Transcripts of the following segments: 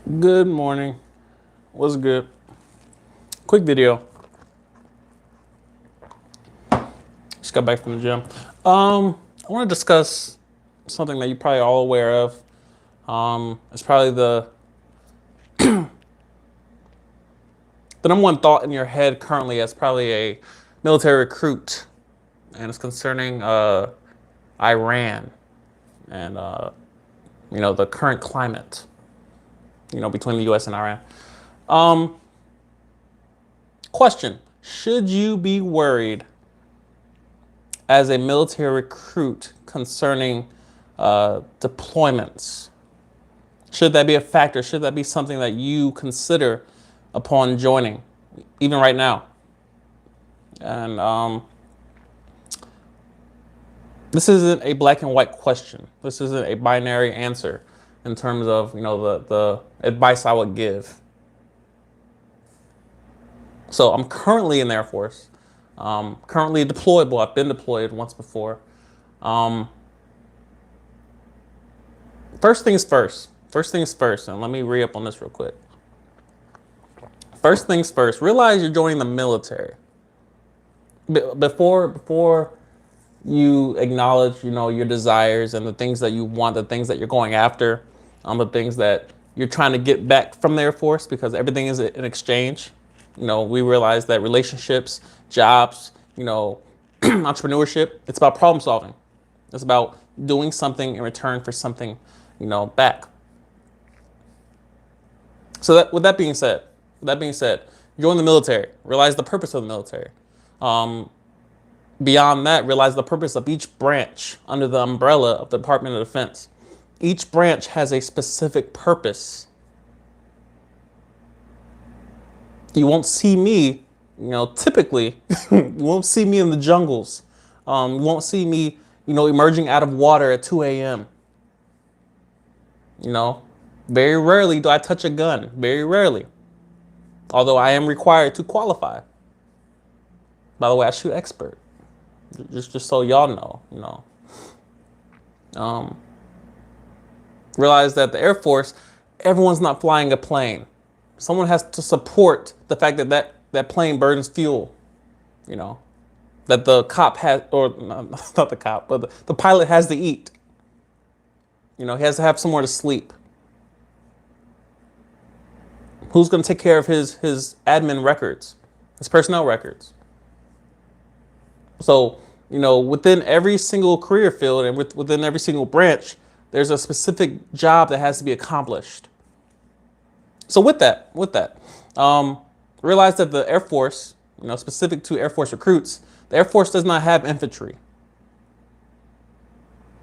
Good morning. What's good? Quick video. Just got back from the gym. I want to discuss something that you're probably all aware of. It's probably the number one thought in your head currently as probably a military recruit, and it's concerning Iran and the current climate, between the U.S. and Iran. Um, Question: should you be worried as a military recruit concerning deployments? Should that be a factor? Should that be something that you consider upon joining, even right now? And this isn't a black and white question. This isn't a binary answer in terms of the advice I would give. So I'm currently in the Air Force, currently deployable. I've been deployed once before. Um, First things first. First things first, and let me re-up on this real quick. First things first. Realize you're joining the military. Before you acknowledge, your desires and the things that you want, the things that you're going after, the things that you're trying to get back from the Air Force, because everything is an exchange. We realize that relationships, jobs, entrepreneurship, it's about problem solving. It's about doing something in return for something, back. So with that being said, join the military. Realize the purpose of the military. Beyond that, realize the purpose of each branch under the umbrella of the Department of Defense. Each branch has a specific purpose. You won't see me, typically, you won't see me in the jungles. You won't see me, emerging out of water at 2 a.m. Very rarely do I touch a gun. Very rarely. Although I am required to qualify. By the way, I shoot expert. Just so y'all know. Realize that the Air Force, everyone's not flying a plane. Someone has to support the fact that plane burns fuel. That the cop has, or not the cop, but the pilot has to eat. He has to have somewhere to sleep. Who's going to take care of his admin records, his personnel records? So, within every single career field and within every single branch, there's a specific job that has to be accomplished. So with that, realize that the Air Force, specific to Air Force recruits, the Air Force does not have infantry.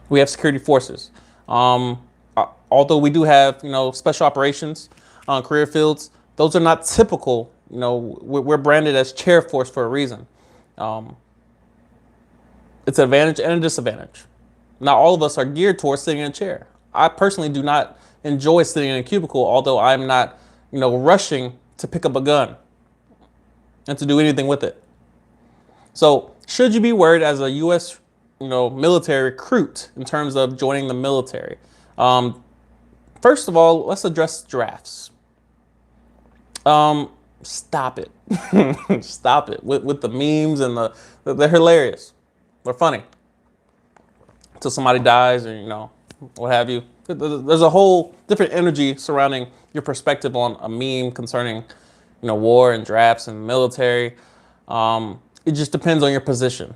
We have security forces. Although we do have, special operations career fields, those are not typical. We're branded as chair force for a reason. It's an advantage and a disadvantage. Not all of us are geared towards sitting in a chair. I personally do not enjoy sitting in a cubicle, although I'm not, rushing to pick up a gun and to do anything with it. So should you be worried as a U.S., military recruit in terms of joining the military? First of all, let's address drafts. Stop it. Stop it with the memes and they're hilarious. They're funny. Until somebody dies or, what have you. There's a whole different energy surrounding your perspective on a meme concerning, war and drafts and military. It just depends on your position.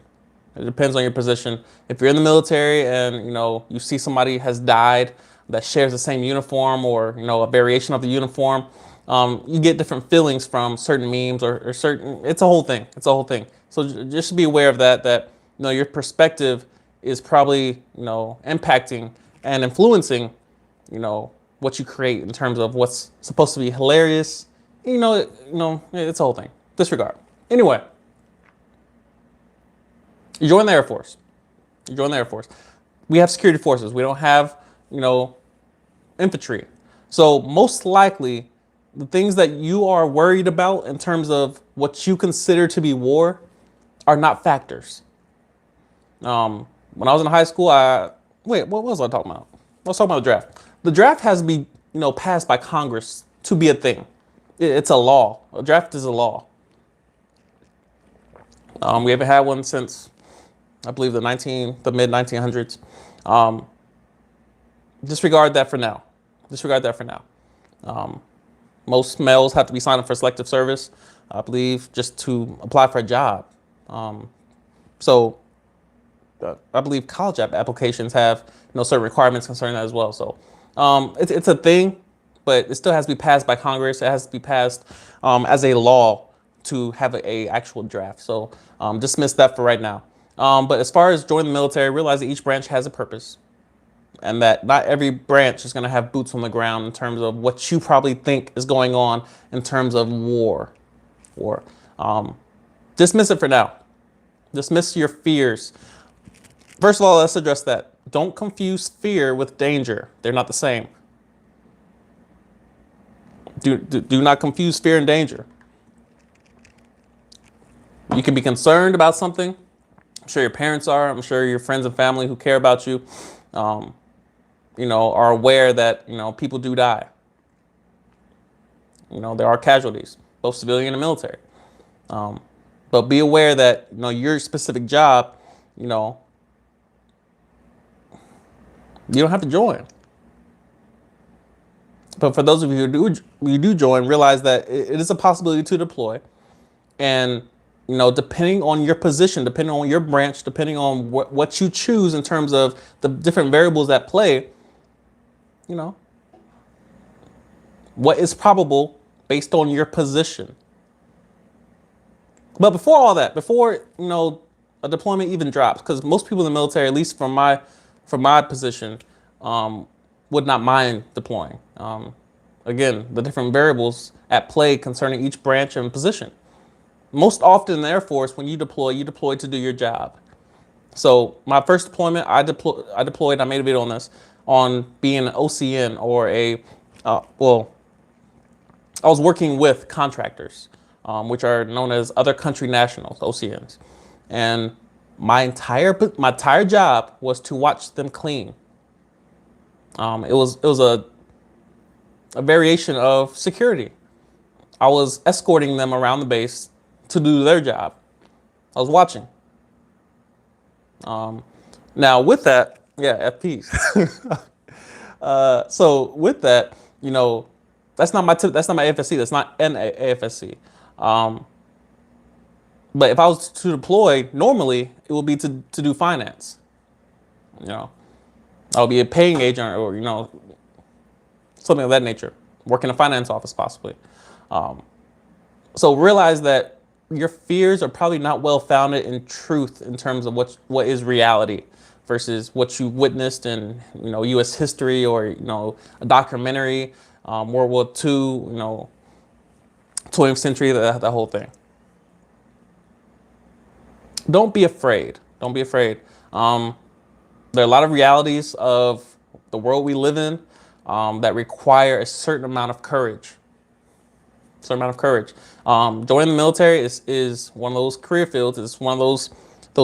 It depends on your position. If you're in the military and, you see somebody has died that shares the same uniform or, a variation of the uniform, you get different feelings from certain memes or certain, it's a whole thing. It's a whole thing. So just be aware of that, your perspective is probably, impacting and influencing, what you create in terms of what's supposed to be hilarious. It's a whole thing. Disregard. Anyway, you join the Air Force. You join the Air Force. We have security forces. We don't have, infantry. So most likely, the things that you are worried about in terms of what you consider to be war are not factors. When I was in high school, what was I talking about? I was talking about the draft. The draft has to be, passed by Congress to be a thing. It's a law. A draft is a law. We haven't had one since, I believe, the mid 1900s. Um, disregard that for now. Disregard that for now. Most males have to be signed up for selective service, I believe, just to apply for a job. So I believe college applications have certain requirements concerning that as well. So it's a thing, but it still has to be passed by Congress. It has to be passed as a law to have a actual draft. So dismiss that for right now. But as far as joining the military, realize that each branch has a purpose, and that not every branch is going to have boots on the ground in terms of what you probably think is going on in terms of war. Dismiss it for now. Dismiss your fears. First of all, let's address that. Don't confuse fear with danger. They're not the same. Do not confuse fear and danger. You can be concerned about something. I'm sure your parents are. I'm sure your friends and family who care about you, are aware that, people do die. There are casualties, both civilian and military. But be aware that, your specific job, you don't have to join. But for those of you who do join, realize that it is a possibility to deploy. And, depending on your position, depending on your branch, depending on what you choose in terms of the different variables at play, what is probable based on your position. But before all that, before, a deployment even drops, because most people in the military, at least from my position, would not mind deploying. Again, the different variables at play concerning each branch and position. Most often in the Air Force, when you deploy to do your job. So my first deployment, I deployed, I made a video on this, on being an OCN or I was working with contractors, which are known as other country nationals, OCNs. And my entire job was to watch them clean. It was a variation of security. I was escorting them around the base to do their job. I was watching. Now with that, yeah, FPs. So with that, that's not my AFSC. That's not an AFSC. But if I was to deploy, normally it would be to do finance. I'll be a paying agent or, something of that nature. Work in a finance office possibly. So realize that your fears are probably not well founded in truth in terms of what is reality versus what you witnessed in, U.S. history or, a documentary, World War II, 20th century, that whole thing. Don't be afraid. Don't be afraid. There are a lot of realities of the world we live in that require a certain amount of courage. Joining the military is one of those career fields. It's one of those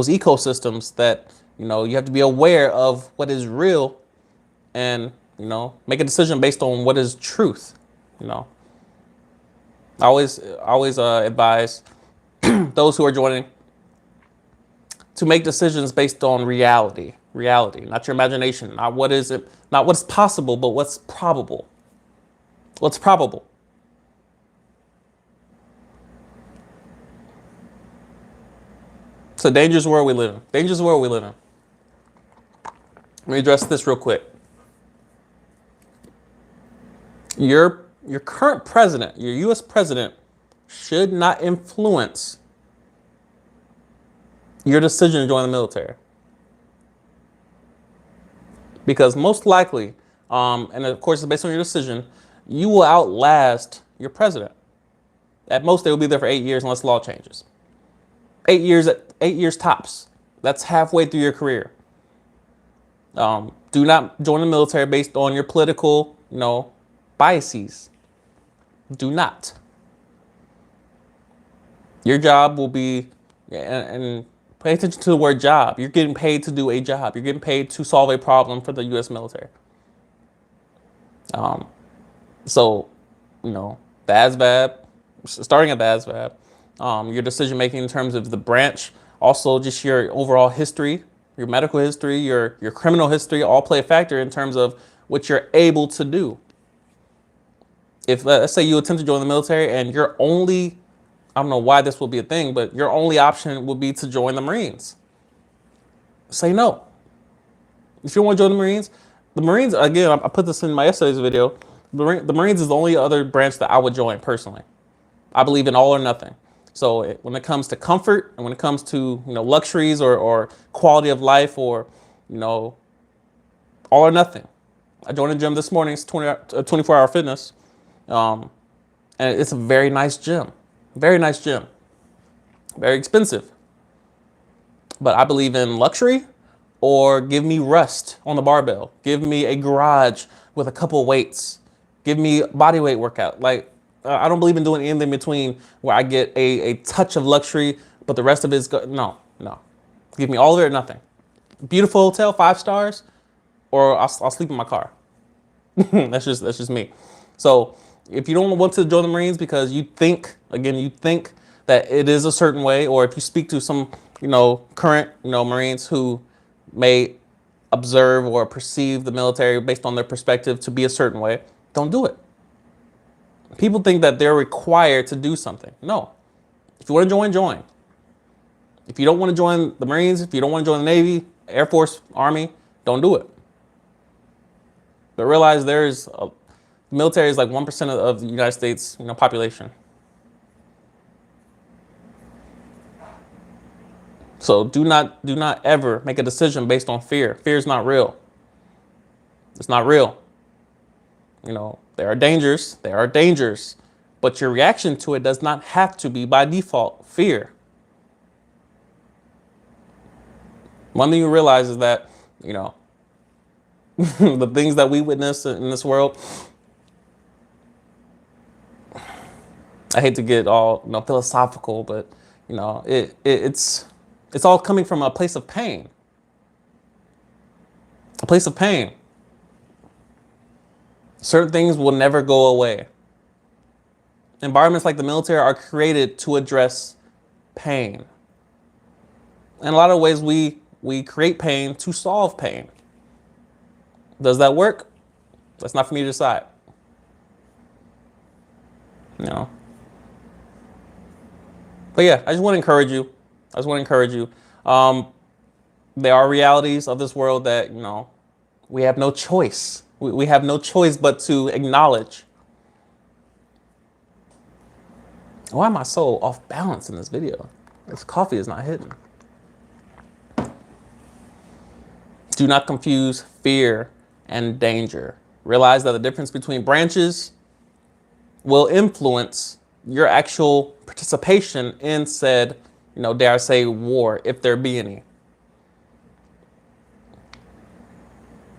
ecosystems that, you have to be aware of what is real and, make a decision based on what is truth. I always advise those who are joining to make decisions based on reality, not your imagination, not what's possible, but what's probable. What's probable. It's a dangerous world we live in. Dangerous world we live in. Let me address this real quick. Your current president, your U.S. president, should not influence your decision to join the military. Because most likely, and of course it's based on your decision, you will outlast your president. At most, they will be there for 8 years unless law changes. 8 years tops. That's halfway through your career. Do not join the military based on your political, biases. Do not. Your job will be, and pay attention to the word job. You're getting paid to do a job. You're getting paid to solve a problem for the U.S. military. So, the ASVAB, starting at the ASVAB, your decision making in terms of the branch, also just your overall history, your medical history, your criminal history, all play a factor in terms of what you're able to do. If let's say you attempt to join the military and your only, I don't know why this will be a thing, but your only option would be to join the Marines. Say no. If you want to join the Marines, again, I put this in my yesterday's video. The Marines is the only other branch that I would join personally. I believe in all or nothing. So when it comes to comfort and when it comes to luxuries or quality of life or all or nothing. I joined a gym this morning. It's 24-hour fitness, and it's a very nice gym. Very nice gym. Very expensive. But I believe in luxury, or give me rest on the barbell. Give me a garage with a couple weights. Give me body weight workout. Like, I don't believe in doing anything between where I get a touch of luxury, but the rest of it is no. Give me all of it or nothing. Beautiful hotel, 5 stars, or I'll sleep in my car. That's just me. So if you don't want to join the Marines because you think that it is a certain way, or if you speak to some, current, Marines who may observe or perceive the military based on their perspective to be a certain way, don't do it. People think that they're required to do something. No. If you want to join, join. If you don't want to join the Marines, if you don't want to join the Navy, Air Force, Army, don't do it. But realize the military is like 1% of the United States, population. So do not ever make a decision based on fear. Fear is not real. It's not real. There are dangers, but your reaction to it does not have to be by default fear. One thing you realize is that, the things that we witness in this world, I hate to get all philosophical, but it's all coming from a place of pain. A place of pain. Certain things will never go away. Environments like the military are created to address pain. In a lot of ways, we create pain to solve pain. Does that work? That's not for me to decide. But yeah, I just want to encourage you. There are realities of this world that, we have no choice. We have no choice but to acknowledge. Why am I so off balance in this video? This coffee is not hitting. Do not confuse fear and danger. Realize that the difference between branches will influence your actual participation in said, dare I say, war, if there be any.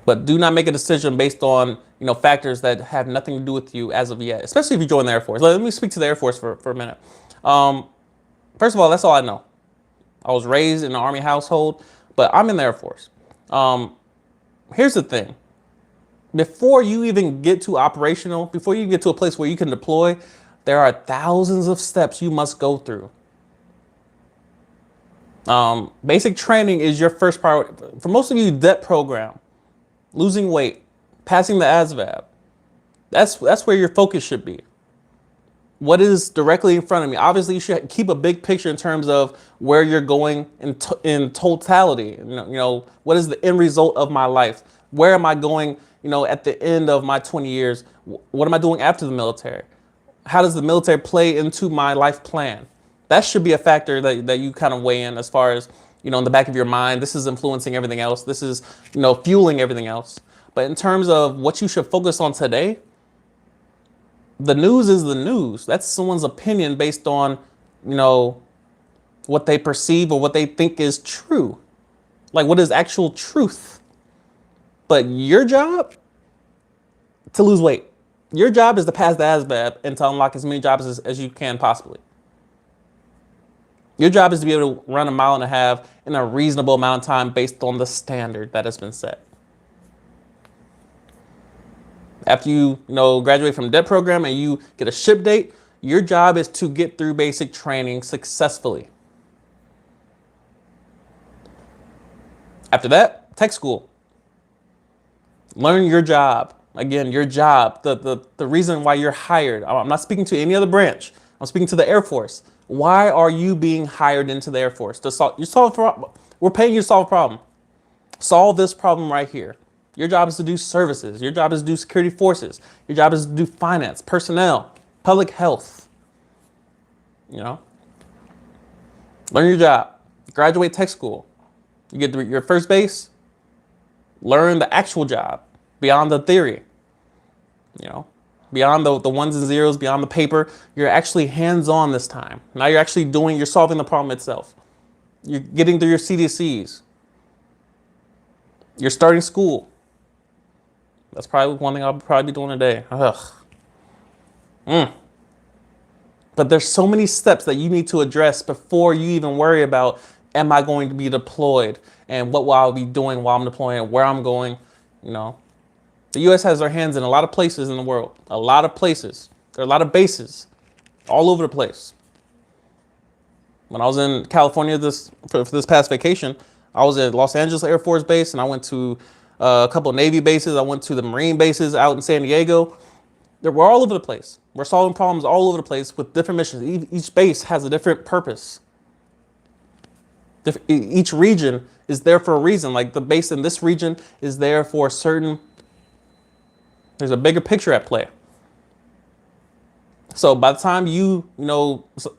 But do not make a decision based on, factors that have nothing to do with you as of yet, especially if you join the Air Force. Let me speak to the Air Force for a minute. First of all, that's all I know. I was raised in an Army household, but I'm in the Air Force. Here's the thing. Before you even get to operational, before you get to a place where you can deploy, there are thousands of steps you must go through. Basic training is your first priority. For most of you, DET program, losing weight, passing the ASVAB, that's where your focus should be. What is directly in front of me? Obviously, you should keep a big picture in terms of where you're going in totality. What is the end result of my life? Where am I going, at the end of my 20 years? What am I doing after the military? How does the military play into my life plan? That should be a factor that you kind of weigh in as far as, in the back of your mind. This is influencing everything else. This is, fueling everything else. But in terms of what you should focus on today, the news is the news. That's someone's opinion based on, what they perceive or what they think is true. Like what is actual truth. But your job to lose weight. Your job is to pass the ASVAB and to unlock as many jobs as you can possibly. Your job is to be able to run 1.5 miles in a reasonable amount of time based on the standard that has been set. After you graduate from debt program and you get a ship date, your job is to get through basic training successfully. After that, tech school. Learn your job. Again, your job, the reason why you're hired. I'm not speaking to any other branch. I'm speaking to the Air Force. Why are you being hired into the Air Force? We're paying you to solve a problem. Solve this problem right here. Your job is to do services. Your job is to do security forces. Your job is to do finance, personnel, public health. Learn your job. Graduate tech school. You get your first base. Learn the actual job beyond the theory, beyond the ones and zeros, beyond the paper. You're actually hands-on this time. Now you're solving the problem itself. You're getting through your CDCs. You're starting school. That's probably one thing I'll probably be doing today. But there's so many steps that you need to address before you even worry about, am I going to be deployed? And what will I be doing while I'm deploying, where I'm going, The U.S. has their hands in a lot of places in the world. A lot of places. There are a lot of bases all over the place. When I was in California for this past vacation, I was at Los Angeles Air Force Base, and I went to a couple of Navy bases. I went to the Marine bases out in San Diego. We're all over the place. We're solving problems all over the place with different missions. Each base has a different purpose. Each region is there for a reason. Like the base in this region is there for there's a bigger picture at play. So by the time you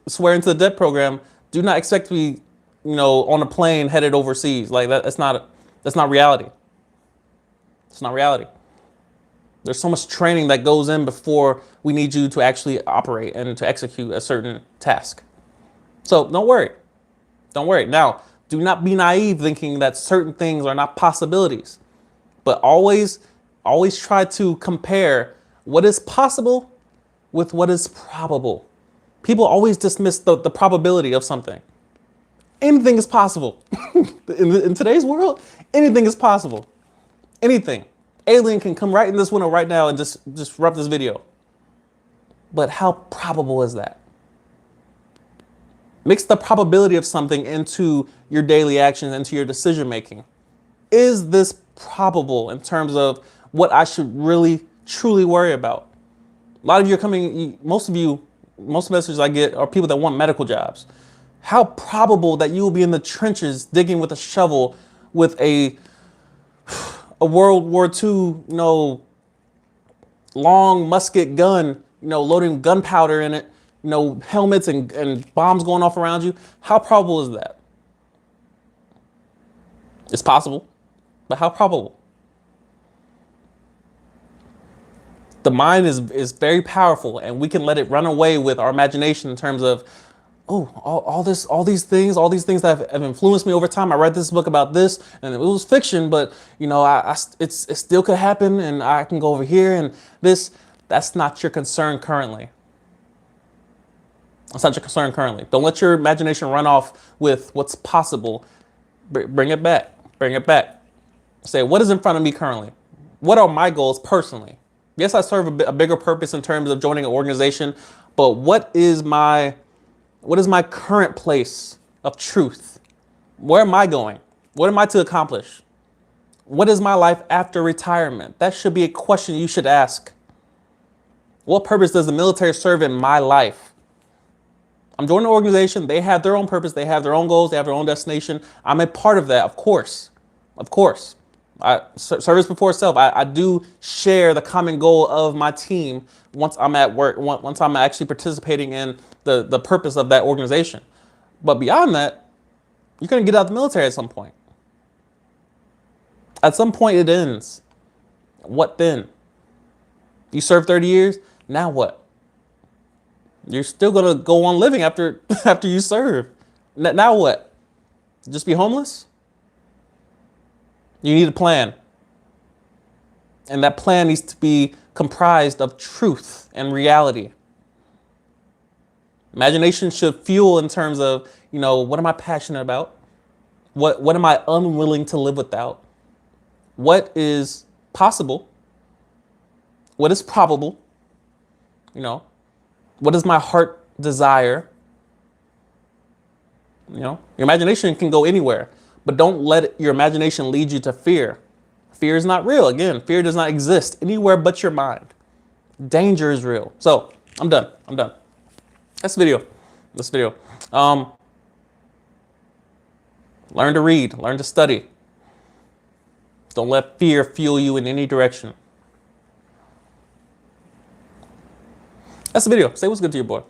swear into the debt program, do not expect to be, on a plane headed overseas. Like that's not reality. It's not reality. There's so much training that goes in before we need you to actually operate and to execute a certain task. So don't worry. Don't worry. Now, do not be naive thinking that certain things are not possibilities, but always try to compare what is possible with what is probable. People always dismiss the probability of something. Anything is possible. in today's world, anything is possible. Anything. Alien can come right in this window right now and just disrupt this video. But how probable is that? Mix the probability of something into your daily actions, into your decision making. Is this probable in terms of what I should really, truly worry about? A lot of you are coming, most messages I get are people that want medical jobs. How probable that you will be in the trenches digging with a shovel with a World War II, long musket gun, loading gunpowder in it, helmets and bombs going off around you. How probable is that? It's possible, but how probable? The mind is very powerful, and we can let it run away with our imagination in terms of, all these things that have influenced me over time. I read this book about this, and it was fiction, but it still could happen, and I can go over here and this. That's not your concern currently. That's not your concern currently. Don't let your imagination run off with what's possible. Bring it back. Bring it back. Say, what is in front of me currently? What are my goals personally? Yes, I serve a bigger purpose in terms of joining an organization, but what is my current place of truth? Where am I going? What am I to accomplish? What is my life after retirement? That should be a question you should ask. What purpose does the military serve in my life? I'm joining an organization. They have their own purpose. They have their own goals. They have their own destination. I'm a part of that, of course. Of course. Service before self. I do share the common goal of my team once I'm at work, once I'm actually participating in the purpose of that organization. But beyond that, you're going to get out of the military at some point. At some point it ends. What then? You serve 30 years, now what? You're still going to go on living after you serve. Now what? Just be homeless? You need a plan. And that plan needs to be comprised of truth and reality. Imagination should fuel in terms of, what am I passionate about? What am I unwilling to live without? What is possible? what is probable, you know, what does my heart desire? You know, your imagination can go anywhere, but don't let your imagination lead you to fear. Fear is not real. Again, fear does not exist anywhere but your mind. Danger is real. So I'm done. I'm done. That's video. This video. Learn to read. Learn to study. Don't let fear fuel you in any direction. That's the video. Say what's good to your boy.